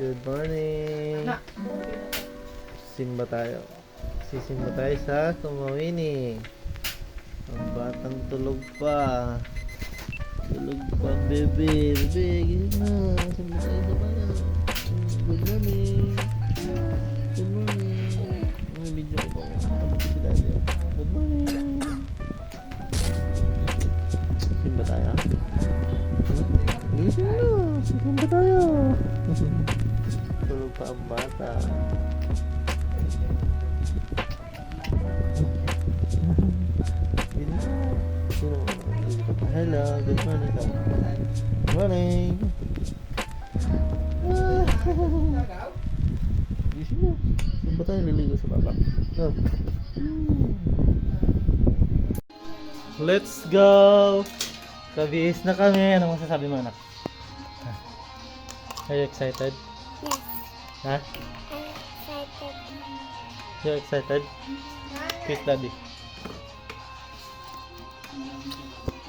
Good morning. Simba tayo. Sisimba tayo sa Tumawini. Ang batang tulog pa. Tulog pa, bebe. Bebe, gising na. Simba tayo sa bayan. Good morning. Good morning. May video ko pa. Good morning. Simba tayo. Gising na. Simba tayo. Tulog pa ang bata. Hello, good morning. Good morning. Gising na. Saan ba tayo liligo sa baba? Go. Let's go! Kabihis na kami. Ano masasabi mo, anak? Are you excited? Yes, Ha? I'm excited. You excited? Kiss daddy.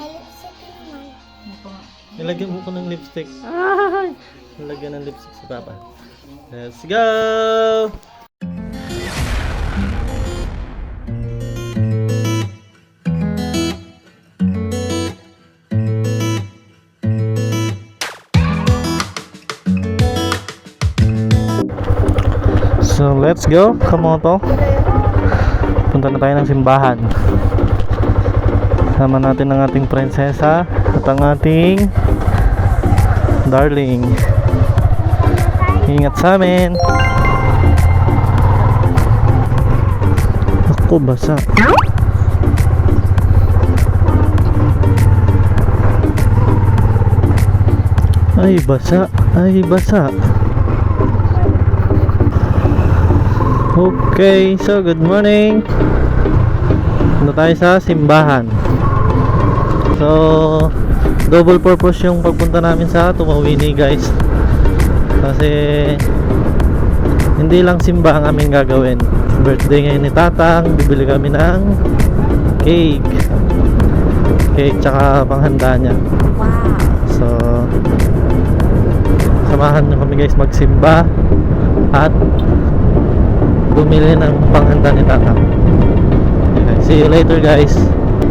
May lipstick naman. Nilagyan mo ko ng lipstick. Ay! Nilagyan ng lipstick si Papa. Let's go! So let's go, Kamoto. Punta na tayo ng simbahan. Sama natin ang ating prinsesa at ang ating darling. Ingat sa amin. Ako basa. Ay basa, ay basa. Okay, so good morning. Punta tayo sa simbahan. So, double purpose yung pagpunta namin sa Tumawini, guys. Kasi hindi lang simba ang aming gagawin. Birthday ngayon ni Tatang, bibili kami ng cake. Cake tsaka panghanda niya. So, samahan niyo kami, guys, magsimba at bumili ng panghanda ni Tatang. Okay, see you later, guys.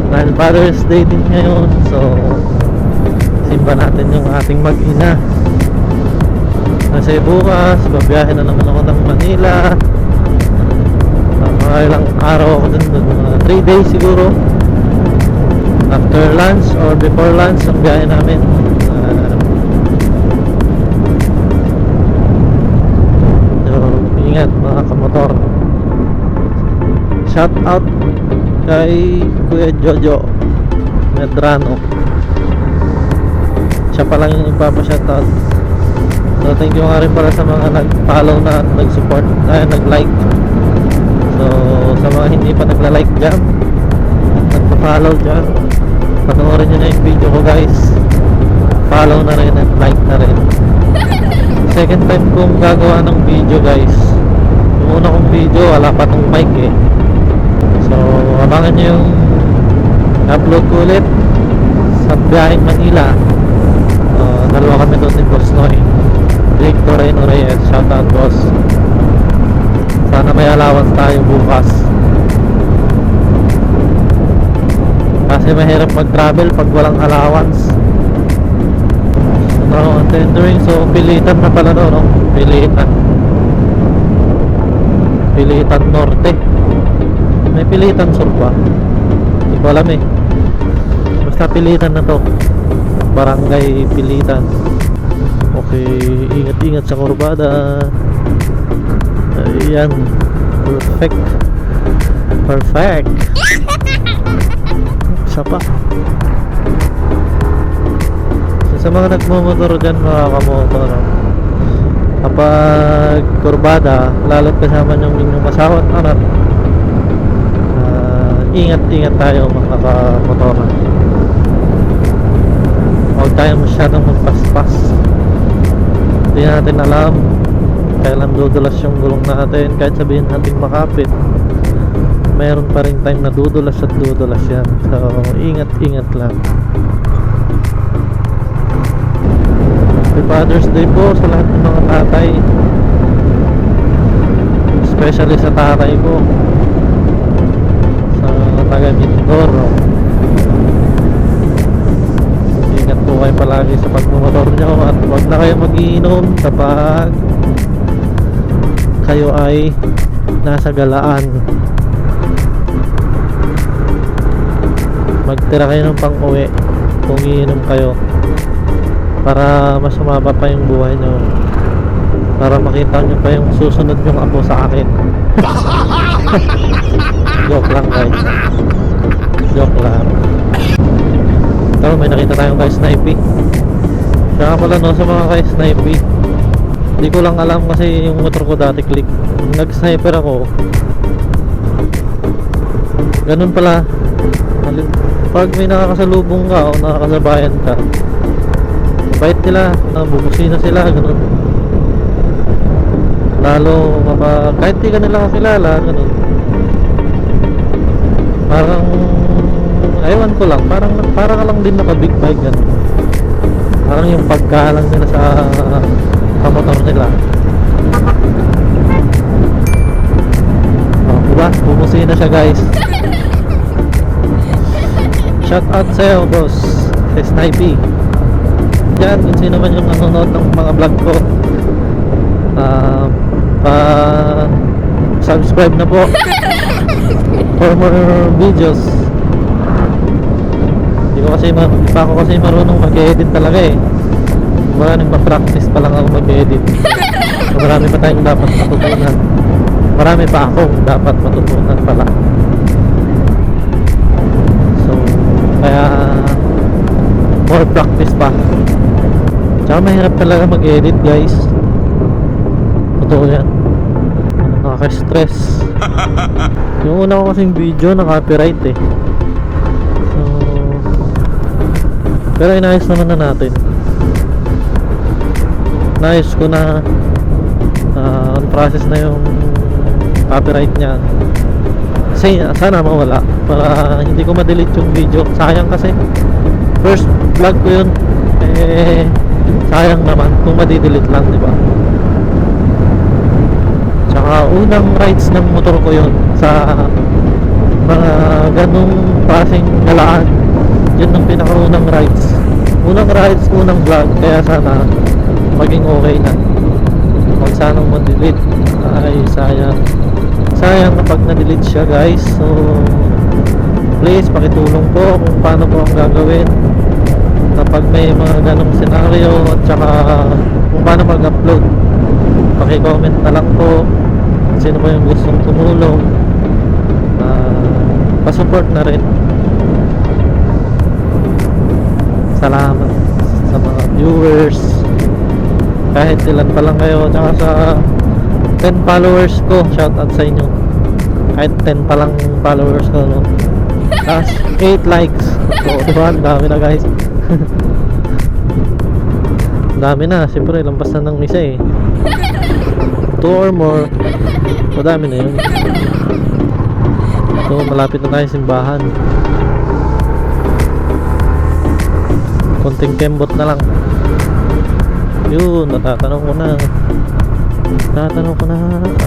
Dahil Father's Day din ngayon, so simba natin yung ating mag-ina. Kasi bukas babiyahe na naman ako ng Manila. Mga ilang araw ako dun, mga 3 days siguro. After lunch or before lunch ang biyahe namin. So ingat mga kamotor. Shout out kay Kuya Jojo Medrano. Siya pa lang yung ipapa-shoutout. So thank you nga rin para sa mga nag-follow na at nag-support, nag-like. So sa mga hindi pa nagla-like dyan, nagpa-follow dyan, panoorin nyo na yung video ko, guys. Follow na rin at like na rin. Second time kong gagawa ng video, guys. Yung una kong video wala pa tong mic eh. So abangan nyo yung upload ko ulit sa biyaheng Manila. Dalawa kami doon ni Boss Noy, Victor Reno Reyes. Shout out, boss. Sana may allowance tayo bukas, kasi mahirap mag-travel pag walang allowance. So tendering, so pilitan na pala doon, no? Pilitan Norte. May Pilitan Sur ba? Hindi ko alam eh. Basta Pilitan na to, Barangay Pilitan. Okay, ingat-ingat sa kurbada. Ayan. Perfect. Perfect. Isa pa. So, sa mga nagmumotor dyan, mga kamotor, kapag kurbada, lalo't kasama yung inyong kasawat anak, ingat-ingat tayo mga kamotor. Huwag tayo masyadong magpaspas. Hindi natin alam kailan dudulas yung gulong natin. Kahit sabihin natin makapit, mayroon pa rin time na dudulas at dudulas yan. So ingat-ingat lang. Happy Father's Day po sa lahat ng mga tatay. especially sa tatay ko, sa taga Mindoro. Ingat po kayo palagi sa pagmumotor nyo at huwag na kayo mag-iinom kapag kayo ay nasa galaan. Magtira kayo ng pang-uwi kung iinom kayo para mas sumaba pa yung buhay nyo, para makita nyo pa yung susunod yung apo sa akin. Joke lang guys, joke lang. Ito, may nakita tayong ka-snipey. Kaya pala no, sa mga ka-snipey, hindi ko lang alam kasi yung motor ko dati click. Nung nag-sniper ako, ganun pala. Pag may nakakasalubong ka o nakakasabayan ka, mabait nila, bubusina sila, ganun. Lalo kahit di ka nila kakilala, ganun. Parang aywan ko lang, parang ka lang din naka big bike, ganun. Parang yung paggalang nila sa kamotor nila. Oh, diba? Bumusina siya guys. Shout out sa'yo boss, si Snipey. Yan, kung sino man yung nanonood ng mga vlog ko, subscribe na po for more videos. Hindi pa ako kasi marunong mag-edit talaga eh. Maraming pa-practice pa lang ako mag-edit. Marami pa tayong dapat matutunan. Marami pa akong dapat matutunan pala. So, kaya more practice pa. Tsaka mahirap talaga mag-edit guys. Totoo yan. Nakaka-stress. Yung una ko kasing video na copyright eh. So, pero inayos naman na natin. Inayos ko na on process na yung copyright niya. Kasi sana mawala para hindi ko ma-delete yung video. Sayang kasi first vlog ko yun. Eh sayang naman kung ma-delete lang, di ba? Tsaka unang rides ng motor ko yun sa mga ganung klaseng galaan. Yun ang pinakaunang rides. Unang rides, unang vlog. Kaya sana maging okay na. Huwag sanang ma-delete. Ay sayang. Sayang kapag na-delete siya guys. So please pakitulong po kung paano po ang gagawin kapag may mga ganong senaryo, at saka kung paano mag-upload. Paki-comment na lang po sino ba yung gustong tumulong. Pa-support na rin. Salamat sa mga viewers, kahit ilan pa lang kayo. Tsaka sa 10 followers ko, shout out sa inyo. Kahit 10 pa lang followers ko, no? Tapos 8 likes. So diba, dami na guys. Dami na, siyempre lampas na ng isa eh. 2 or more, madami na yun. So malapit na tayo simbahan. Konting kembot na lang. Yun, natatanong ko na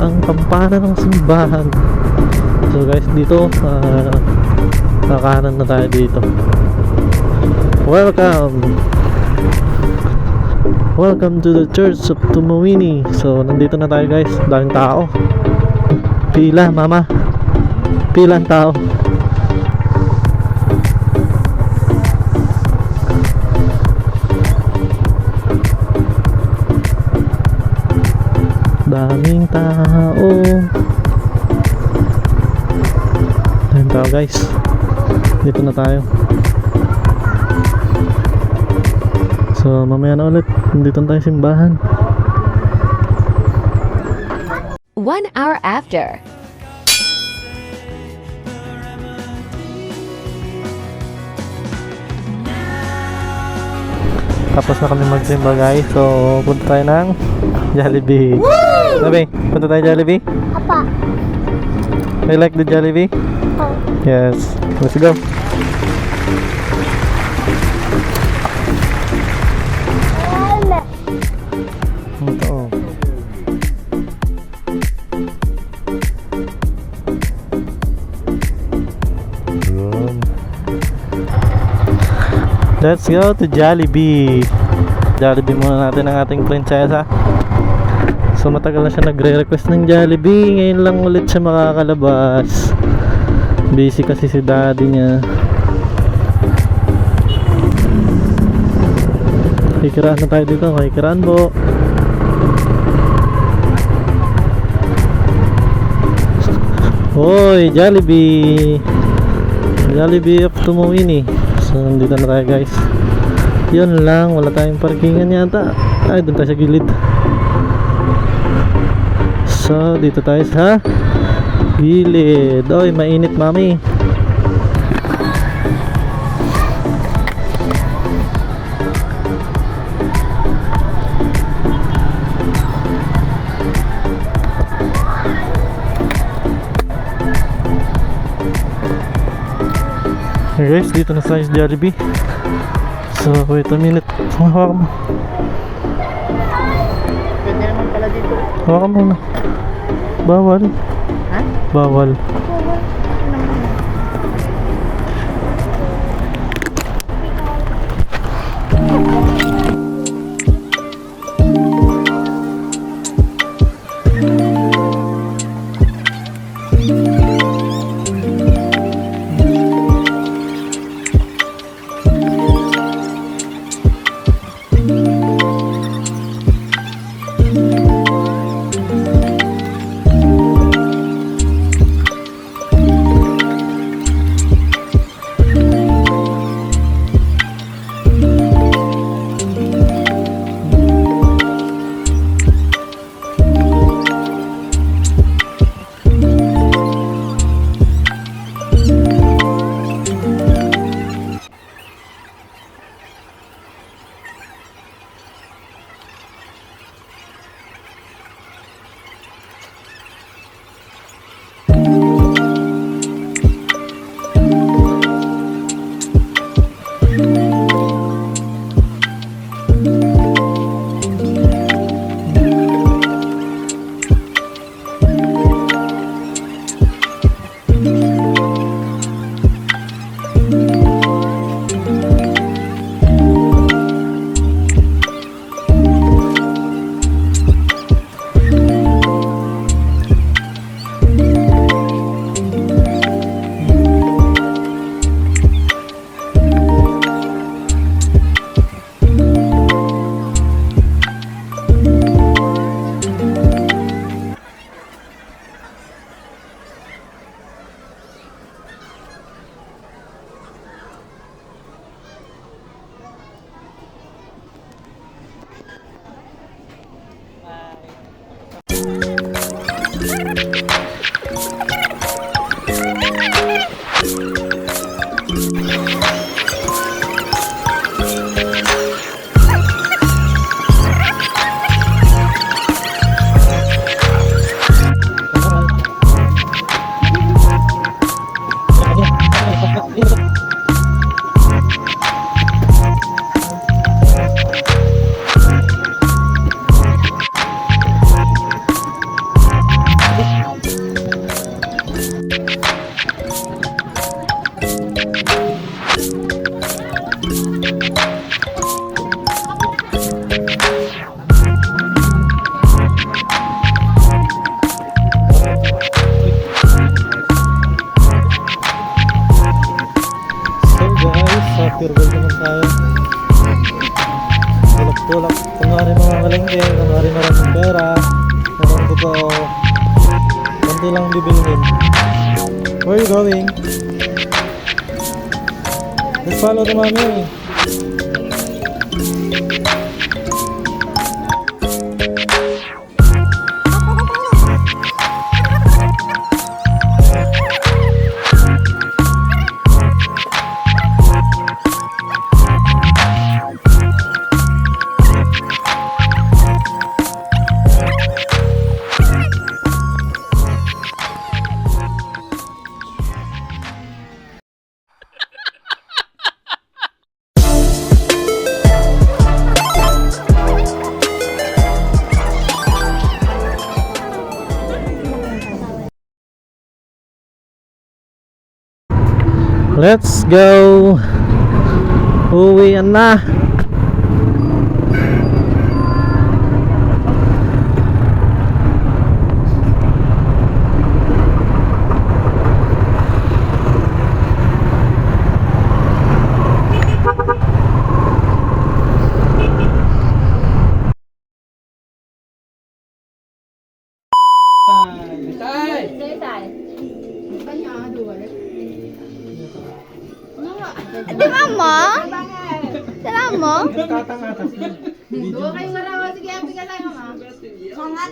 ang kampana ng simbahan. So guys, dito kakanan na tayo dito. Welcome to the Church of Tumawini. So nandito na tayo guys. Daming tao. Pila mama. Pila ang tao. Daming tao. Daming tao guys. Dito na tayo. So mamaya na ulit. Nandito na tayo simbahan. 1 hour after. Tapos na kami magsimba guys. So punta tayo ng Jollibee. Sabi, punta tayo Jollibee? Apa? I like the Jollibee? Oh. Yes. Let's go. Ito. Let's go to Jollibee. Jollibee muna natin ang ating prinsesa. So matagal na siya nagre-request ng Jollibee. Ngayon lang ulit siya makakalabas. Busy kasi si daddy niya. Kikiraan na tayo dito. Kikiraan po. Hoy, Jollibee. Jollibee of Tumawini. So nandito na tayo guys. Yun lang, wala tayong parkingan yata. Ay, doon tayo sa gilid. So dito tayo sa gilid. Oy, mainit mami. Okay guys, dito na tayo sa Jollibee. So wait a minute. Hawakan mo. Pwede naman pala dito. Hawakan mo na. Bawal. Ha? Bawal. Pure gold naman tayo. Tulak-tulak. Kunwari mga kalengke, kunwari maraming pera. Meron totoo. Kunti lang bibilhin. Where are you going? Let's follow the mommy. Let's go. Uwian na. Tira mo? Tira mo? Sangat.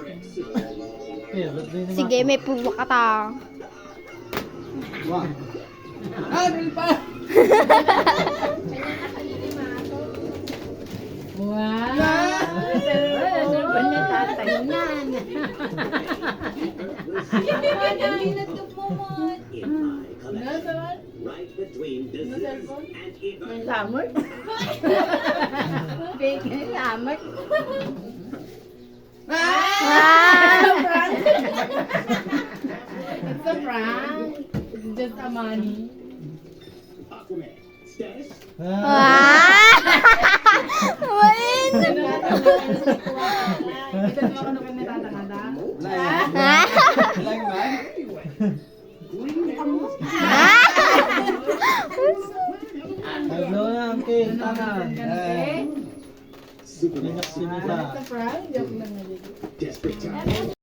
Sige, may puwa ka ta. Right between business and event. Lamot? Fake lamot? It's a prank. It's just a money. Aquaman. Status? Win! Ito naman kung kami tatakada. Hello na, Uncle. Tangan. Superman. Sinisa. It's a prank? Joke lang nalito. Desperate time.